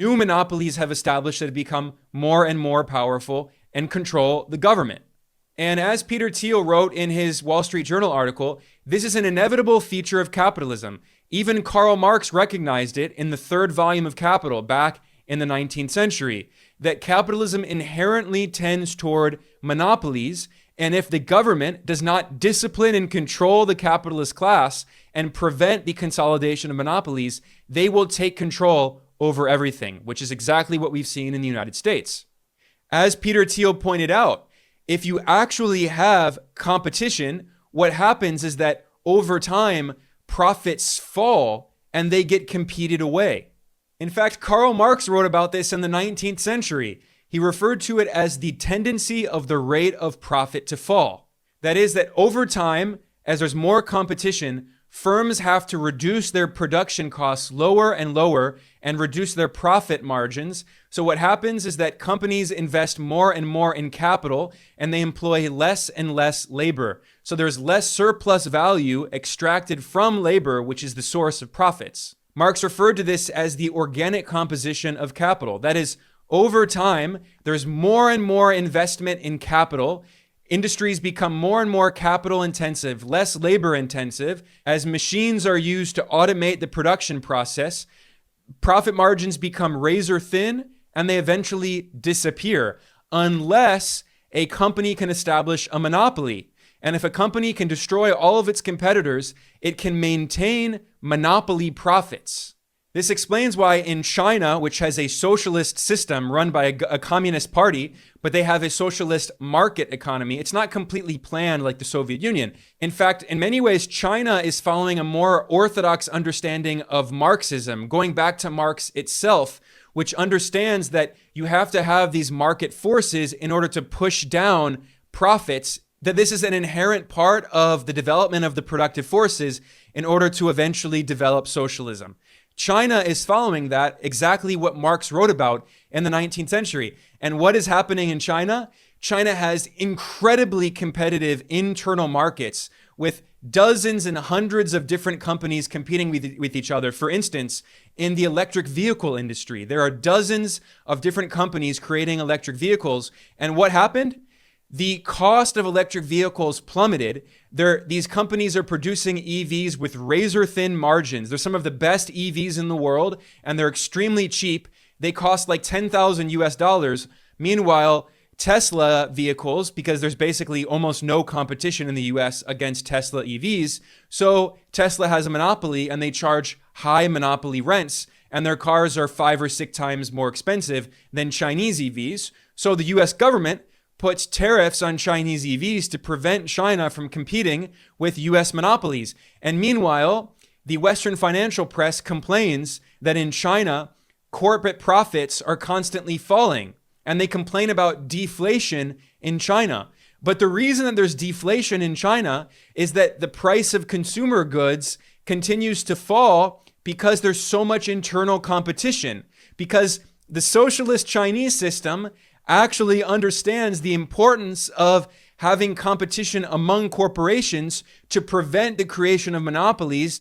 New monopolies have established that have become more and more powerful and control the government. And as Peter Thiel wrote in his Wall Street Journal article, this is an inevitable feature of capitalism. Even Karl Marx recognized it in the third volume of Capital back in the 19th century, that capitalism inherently tends toward monopolies, and if the government does not discipline and control the capitalist class and prevent the consolidation of monopolies, they will take control over everything, which is exactly what we've seen in the United States. As Peter Thiel pointed out, if you actually have competition, what happens is that over time, profits fall and they get competed away. In fact, Karl Marx wrote about this in the 19th century. He referred to it as the tendency of the rate of profit to fall. That is, that over time, as there's more competition, firms have to reduce their production costs lower and lower and reduce their profit margins. So what happens is that companies invest more and more in capital and they employ less and less labor. So there's less surplus value extracted from labor, which is the source of profits. Marx referred to this as the organic composition of capital. That is, over time, there's more and more investment in capital. Industries become more and more capital intensive, less labor intensive. As machines are used to automate the production process, profit margins become razor thin and they eventually disappear unless a company can establish a monopoly. And if a company can destroy all of its competitors, it can maintain monopoly profits. This explains why in China, which has a socialist system run by a communist party, but they have a socialist market economy, it's not completely planned like the Soviet Union. In fact, in many ways, China is following a more orthodox understanding of Marxism, going back to Marx itself, which understands that you have to have these market forces in order to push down profits, that this is an inherent part of the development of the productive forces in order to eventually develop socialism. China is following that, exactly what Marx wrote about in the 19th century. And what is happening in China? China has incredibly competitive internal markets with dozens and hundreds of different companies competing with each other. For instance, in the electric vehicle industry, there are dozens of different companies creating electric vehicles. And what happened? The cost of electric vehicles plummeted. These companies are producing EVs with razor-thin margins. They're some of the best EVs in the world, and they're extremely cheap. They cost like $10,000. Meanwhile, Tesla vehicles, because there's basically almost no competition in the US against Tesla EVs, so Tesla has a monopoly and they charge high monopoly rents, and their cars are 5 or 6 times more expensive than Chinese EVs. So the US government puts tariffs on Chinese EVs to prevent China from competing with US monopolies. And meanwhile, the Western financial press complains that in China, corporate profits are constantly falling. And they complain about deflation in China. But the reason that there's deflation in China is that the price of consumer goods continues to fall because there's so much internal competition. Because the socialist Chinese system actually understands the importance of having competition among corporations to prevent the creation of monopolies